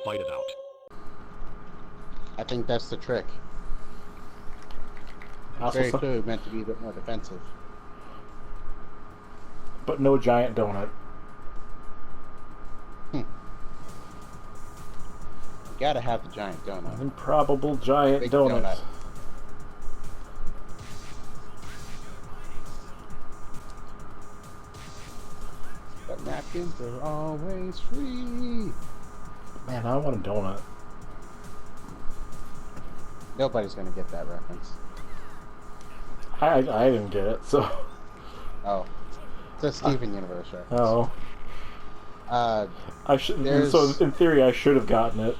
fight it out. I think that's the trick. It's Also very some- clearly meant to be a bit more defensive. But no giant donut. You gotta have the giant donut. Improbable giant Big donut. donut. But napkins are always free. Man, I want a donut. Nobody's gonna get that reference. I didn't get it, so... Oh. It's a Steven Universe reference. Oh. I should. There's- So in theory, I should have gotten it.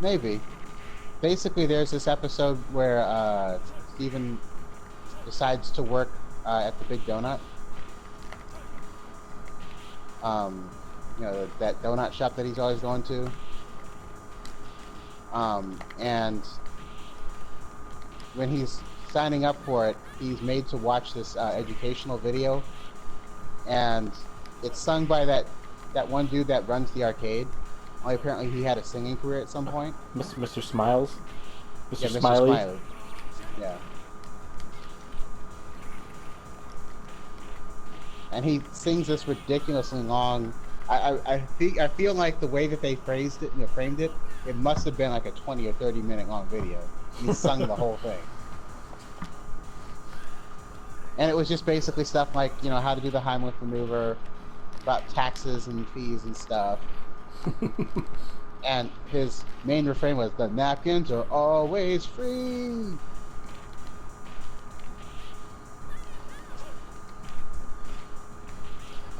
Maybe. Basically, there's this episode where Steven decides to work at the Big Donut. You know, that donut shop that he's always going to. And when he's signing up for it, he's made to watch this educational video, and it's sung by that one dude that runs the arcade. Only apparently he had a singing career at some point. Mr. Smiles? Mr. Yeah, Mr. Smiley? Smiley. Yeah. And he sings this ridiculously long. I feel like the way that they phrased it, framed it, it must have been like a 20 or 30 minute long video. He sung the whole thing. And it was just basically stuff like, you know, how to do the Heimlich maneuver, about taxes and fees and stuff. And his main refrain was, "The napkins are always free."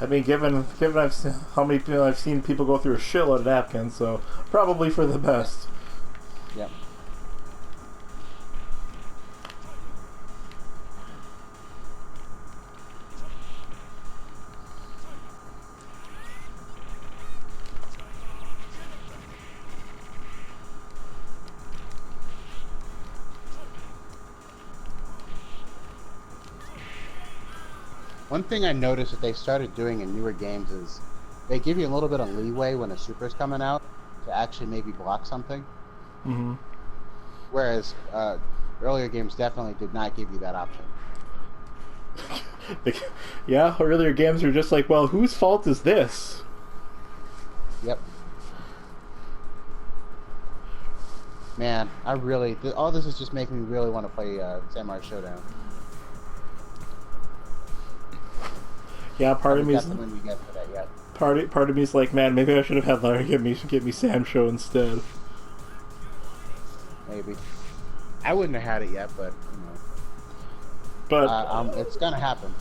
I mean, given how many people I've seen people go through a shitload of napkins, so probably for the best. Yep. One thing I noticed that they started doing in newer games is they give you a little bit of leeway when a super's coming out to actually maybe block something. Mm-hmm. Whereas earlier games definitely did not give you that option. Yeah, earlier games were just like, well, whose fault is this? Yep. Man, I really... all this is just making me really want to play Samurai Showdown. Yeah, part of Haven't me's got the one we get for that yet. part of me's like, man, maybe I should have had Larry get me Sam Show instead. Maybe. I wouldn't have had it yet, but you know, But it's gonna happen.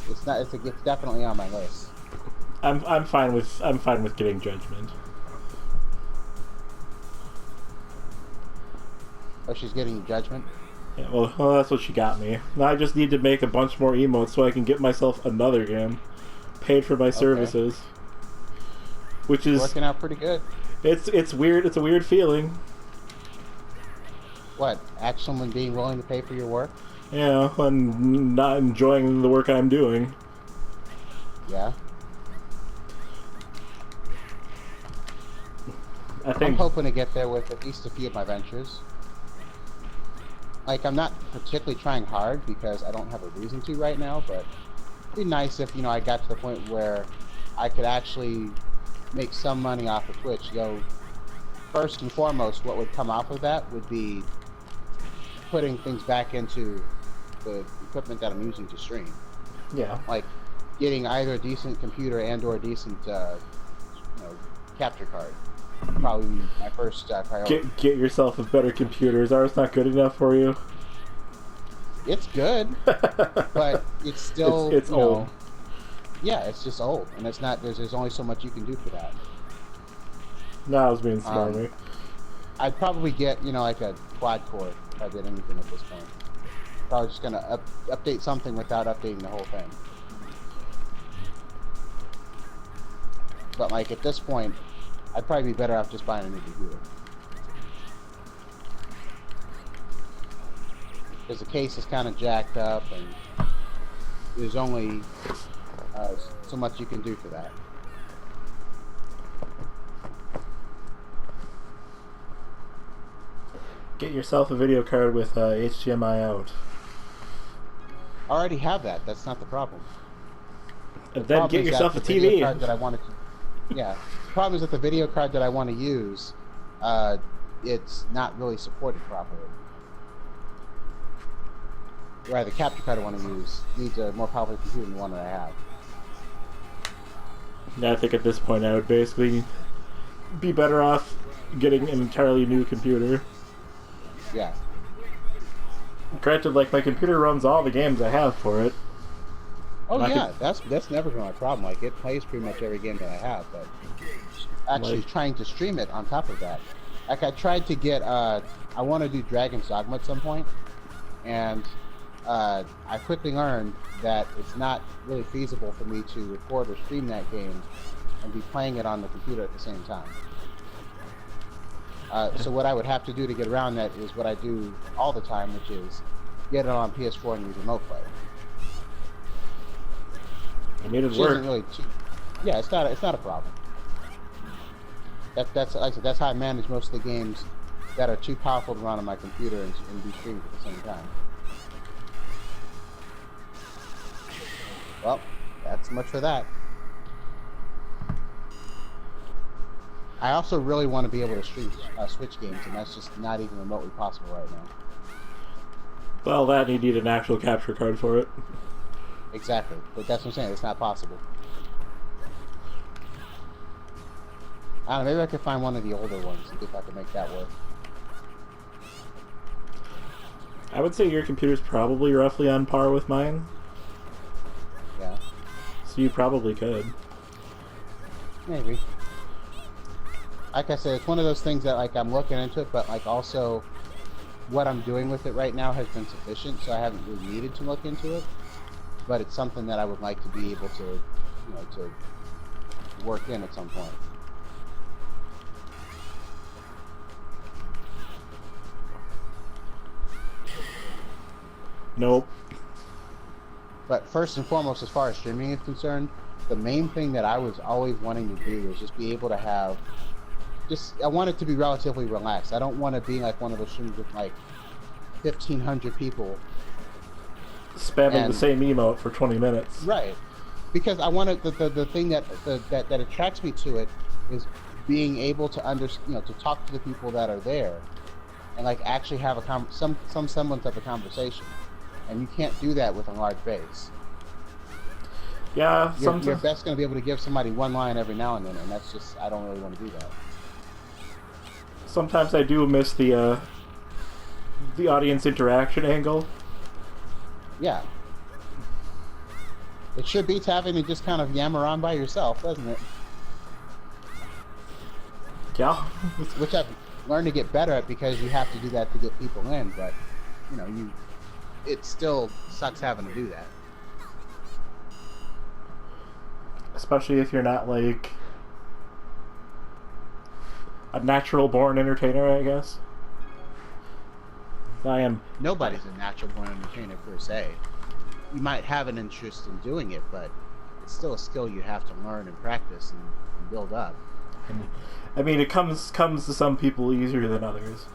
It's not. It's definitely on my list. I'm fine with getting Judgment. Oh, she's getting Judgment. Yeah, well, that's what she got me. Now I just need to make a bunch more emotes so I can get myself another game, paid for my services. Which is Working out pretty good. it's weird. It's a weird feeling. What? Actually, someone being willing to pay for your work? Yeah, and not enjoying the work I'm doing. Yeah. I I'm think. hoping to get there with at least a few of my ventures. Like, I'm not particularly trying hard because I don't have a reason to right now, but it'd be nice if, you know, I got to the point where I could actually make some money off of Twitch. Though, first and foremost, what would come off of that would be putting things back into the equipment that I'm using to stream. Yeah. Like, getting either a decent computer and or a decent, you know, capture card. Probably my first priority. Get yourself a better computer. Is ours not good enough for you? It's good, but it's still it's you know, old. Yeah, it's just old, and it's not. There's only so much you can do for that. No, I was being smarmy. I'd probably get, you know, like a quad core if I did anything at this point. Probably just gonna update something without updating the whole thing. But like at this point, I'd probably be better off just buying a new computer. Because the case is kind of jacked up, and there's only so much you can do for that. Get yourself a video card with HDMI out. I already have that. That's not the problem. And then get yourself a The video TV. card that I wanted to, yeah. The problem is that the video card that I want to use, it's not really supported properly. Where the capture card I want to use needs a more powerful computer than the one that I have. Yeah, I think at this point I would basically be better off getting an entirely new computer. Yeah. Granted, like, my computer runs all the games I have for it. Oh yeah, that's never been my problem. Like, it plays pretty much every game that I have, but actually trying to stream it on top of that. Like, I tried to get I want to do Dragon's Dogma at some point, and I quickly learned that it's not really feasible for me to record or stream that game and be playing it on the computer at the same time. So what I would have to do to get around that is what I do all the time, which is get it on PS4 and use remote play. I made it Which work. isn't really yeah, it's not a problem. That's like I said, that's how I manage most of the games that are too powerful to run on my computer and be streamed at the same time. Well, that's much for that. I also really want to be able to stream Switch games, and that's just not even remotely possible right now. Well, that you need an actual capture card for it. Exactly, but that's what I'm saying. It's not possible. I don't know. Maybe I could find one of the older ones and see if I can make that work. I would say your computer's probably roughly on par with mine, Yeah, so you probably could. maybe. Like I said, it's one of those things that, like, I'm looking into it, but, like, also what I'm doing with it right now has been sufficient, so I haven't really needed to look into it. But it's something that I would like to be able to, you know, to work in at some point. Nope. But first and foremost, as far as streaming is concerned, the main thing that I was always wanting to do is just be able to have I want it to be relatively relaxed. I don't want to be like one of those streams with like 1,500 people Spamming the same emote for 20 minutes. Right, because I want it. The thing that attracts me to it is being able to to talk to the people that are there, and like actually have some semblance of a conversation. And you can't do that with a large base. Yeah, You're best going to be able to give somebody one line every now and then, and that's just, I don't really want to do that. Sometimes I do miss the audience interaction angle. Yeah. It sure beats having to just kind of yammer on by yourself, doesn't it? Yeah. Which I've learned to get better at because you have to do that to get people in, but, it still sucks having to do that. Especially if you're not, like, a natural-born entertainer, I guess. I am. Nobody's a natural-born entertainer, per se. You might have an interest in doing it, but it's still a skill you have to learn and practice and build up. I mean, it comes to some people easier than others.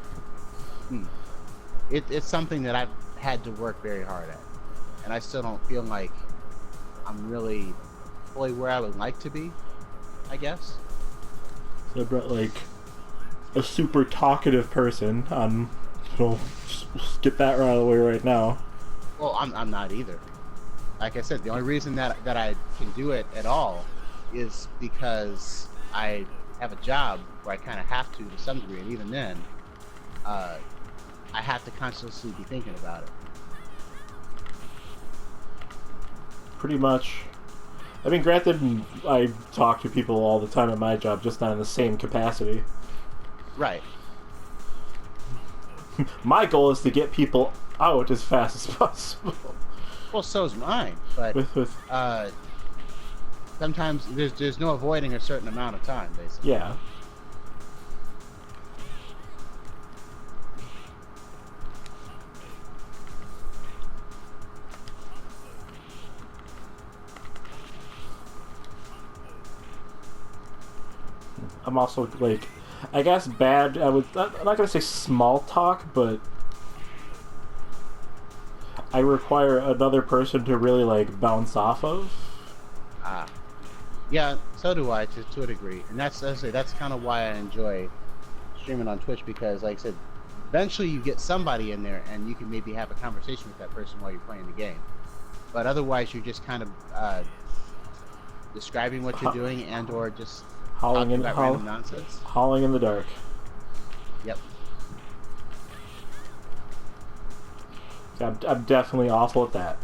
It's something that I've had to work very hard at, and I still don't feel like I'm really fully where I would like to be, I guess. So I brought, like, a super talkative person on. So just get that right out of the way right now. Well, I'm not either. Like I said, the only reason that I can do it at all is because I have a job where I kind of have to some degree, and even then, I have to constantly be thinking about it. Pretty much. I mean, granted, I talk to people all the time at my job, just not in the same capacity. Right. My goal is to get people out as fast as possible. Well, so's mine, but sometimes there's no avoiding a certain amount of time, basically. Yeah. I'm also, like, I guess bad. I'm not gonna say small talk, but I require another person to really like bounce off of. Ah, yeah, so do I to a degree, and that's kind of why I enjoy streaming on Twitch, because, like I said, eventually you get somebody in there and you can maybe have a conversation with that person while you're playing the game. But otherwise, you're just kind of describing what you're doing and/or just talking about random nonsense. Howling in the dark. Yep. I'm definitely awful at that.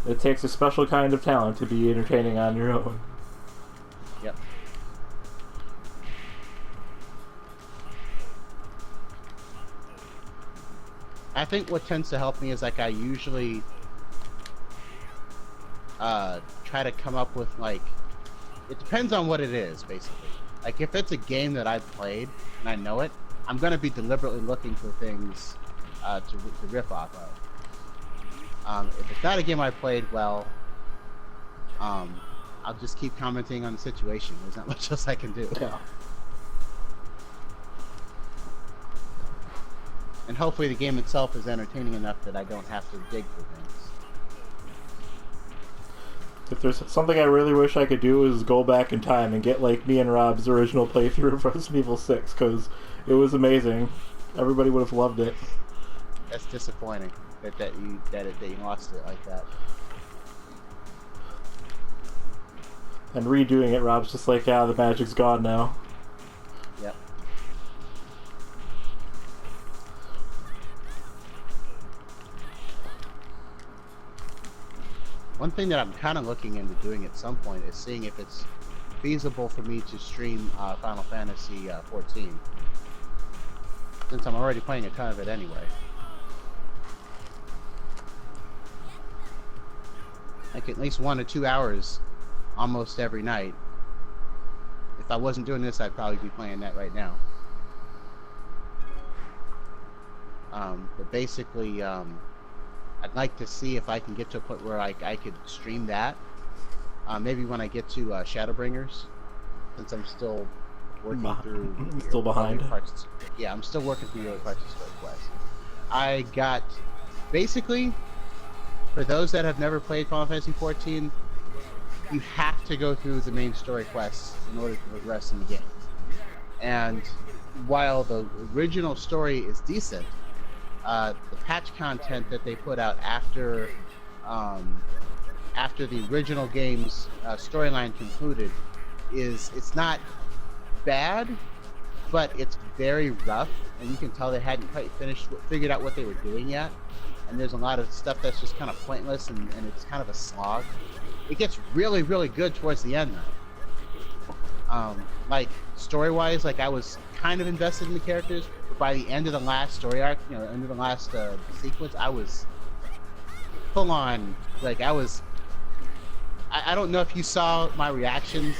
It takes a special kind of talent to be entertaining on your own. Yep. I think what tends to help me is, like, I usually try to come up with, like, it depends on what it is, basically. Like, if it's a game that I've played and I know it, I'm going to be deliberately looking for things to riff off of. If it's not a game I played well, I'll just keep commenting on the situation. There's not much else I can do. Yeah. And hopefully the game itself is entertaining enough that I don't have to dig for things. If there's something I really wish I could do is go back in time and get like me and Rob's original playthrough of Resident Evil 6, because it was amazing. Everybody would have loved it. That's disappointing that you lost it like that. And redoing it, Rob's just like, yeah, the magic's gone now. Yep. One thing that I'm kind of looking into doing at some point is seeing if it's feasible for me to stream Final Fantasy 14, since I'm already playing a ton of it anyway. Like at least 1 to 2 hours almost every night. If I wasn't doing this, I'd probably be playing that right now. But basically, I'd like to see if I can get to a point where I could stream that. Maybe when I get to Shadowbringers, since I'm still working through... Still behind? Yeah, I'm still working through the other parts of Story Quest. I got... Basically, for those that have never played Final Fantasy XIV, you have to go through the main story quests in order to progress in the game. And while the original story is decent, the patch content that they put out after the original game's storyline concluded it's not bad, but it's very rough, and you can tell they hadn't quite figured out what they were doing yet. And there's a lot of stuff that's just kind of pointless, and it's kind of a slog. It gets really, really good towards the end, though. Like, story-wise, like, I was kind of invested in the characters, but by the end of the last story arc, you know, end of the last sequence, I was full on, like, I don't know if you saw my reactions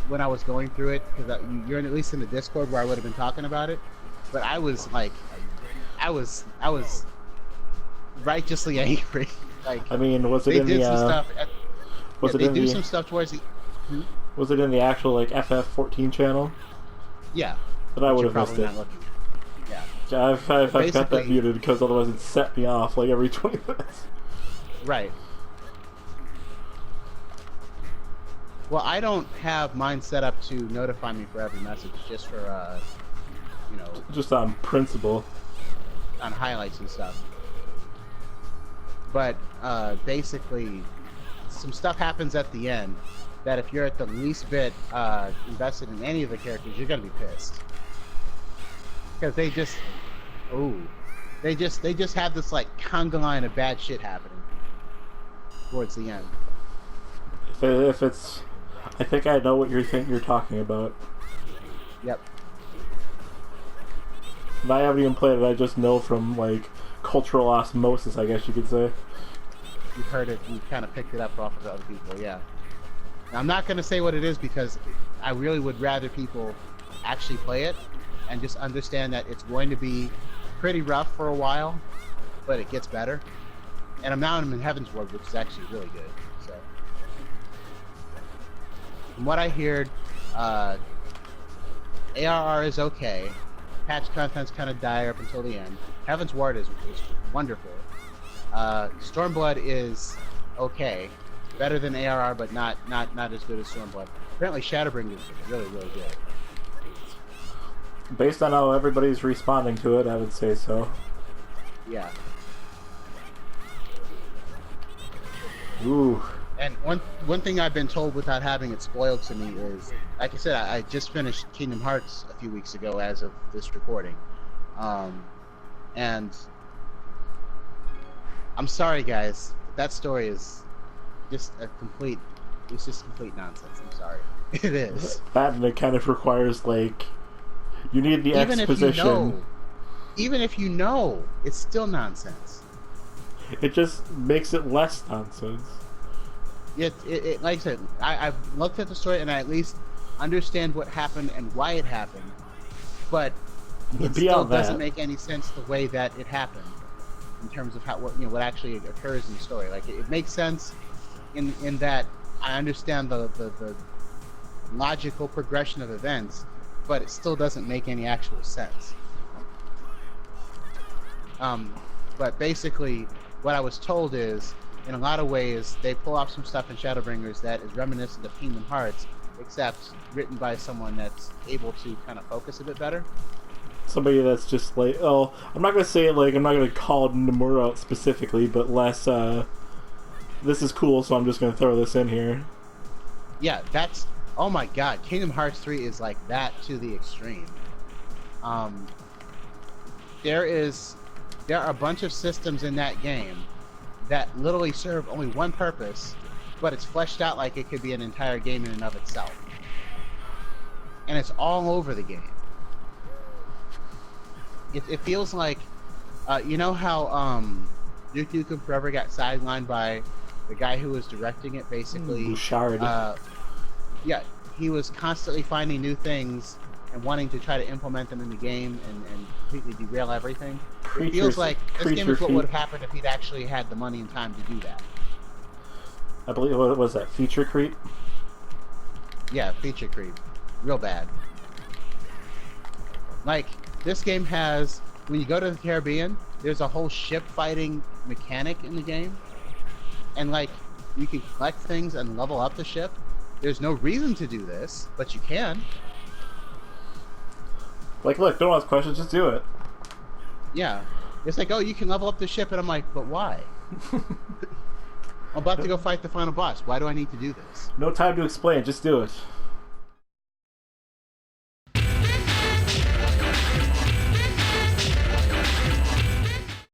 when I was going through it, because you're at least in the Discord where I would have been talking about it, but I was, like, I was righteously angry. Like, I mean, was it they in did the, some stuff. was it they in do the, some stuff towards the. Was it in the actual like FF14 channel? Yeah. But I would have missed it. Not looking. Yeah. I've got that muted because otherwise it'd set me off like every 20 minutes. Right. Well, I don't have mine set up to notify me for every message, just for you know. Just on principle. On highlights and stuff. But basically, some stuff happens at the end that if you're at the least bit invested in any of the characters, you're gonna be pissed, because they just have this like conga line of bad shit happening towards the end. If it's, I think I know what you're talking about. Yep. And I haven't even played it. I just know from like cultural osmosis, I guess you could say. You've heard it. You kind of picked it up off of other people. Yeah. Now, I'm not going to say what it is, because I really would rather people actually play it and just understand that it's going to be pretty rough for a while, but it gets better. And I'm now in Heaven's Ward, which is actually really good. So, from what I heard, ARR is okay. Patch content's kind of dire up until the end. Heaven's Ward is wonderful. Stormblood is okay, better than ARR, but not as good as Stormblood. Apparently, Shadowbring is really good. Based on how everybody's responding to it, I would say so. Yeah. Ooh. And one thing I've been told without having it spoiled to me is, like I said, I just finished Kingdom Hearts a few weeks ago as of this recording. And I'm sorry, guys, but that story is just complete nonsense. I'm sorry. It is. That, and it kind of requires, like, you need the exposition. Even if you know, it's still nonsense. It just makes it less nonsense. It like I said, I've looked at the story and I at least understand what happened and why it happened, but it still doesn't make any sense the way that it happened in terms of what actually occurs in the story. Like it makes sense in that I understand the logical progression of events, but it still doesn't make any actual sense. But basically, what I was told is, in a lot of ways, they pull off some stuff in Shadowbringers that is reminiscent of Kingdom Hearts, except written by someone that's able to kind of focus a bit better. Somebody that's just like, oh, I'm not gonna say it like, I'm not gonna call Nomura out specifically, but less, this is cool, so I'm just gonna throw this in here. Yeah, oh my god, Kingdom Hearts 3 is like that to the extreme. There are a bunch of systems in that game that literally serve only one purpose, but it's fleshed out like it could be an entire game in and of itself. And it's all over the game. It feels like, you know how Duke Nukem Forever got sidelined by the guy who was directing it, basically. Bouchard. Yeah, he was constantly finding new things and wanting to try to implement them in the game and completely derail everything. It feels like this game is what would have happened if he'd actually had the money and time to do that. I believe, what was that, feature creep? Yeah, feature creep. Real bad. Like, this game has, when you go to the Caribbean, there's a whole ship fighting mechanic in the game. And like, you can collect things and level up the ship. There's no reason to do this, but you can. Like, look, don't ask questions, just do it. Yeah. It's like, oh, you can level up the ship, and I'm like, but why? I'm about to go fight the final boss. Why do I need to do this? No time to explain, just do it.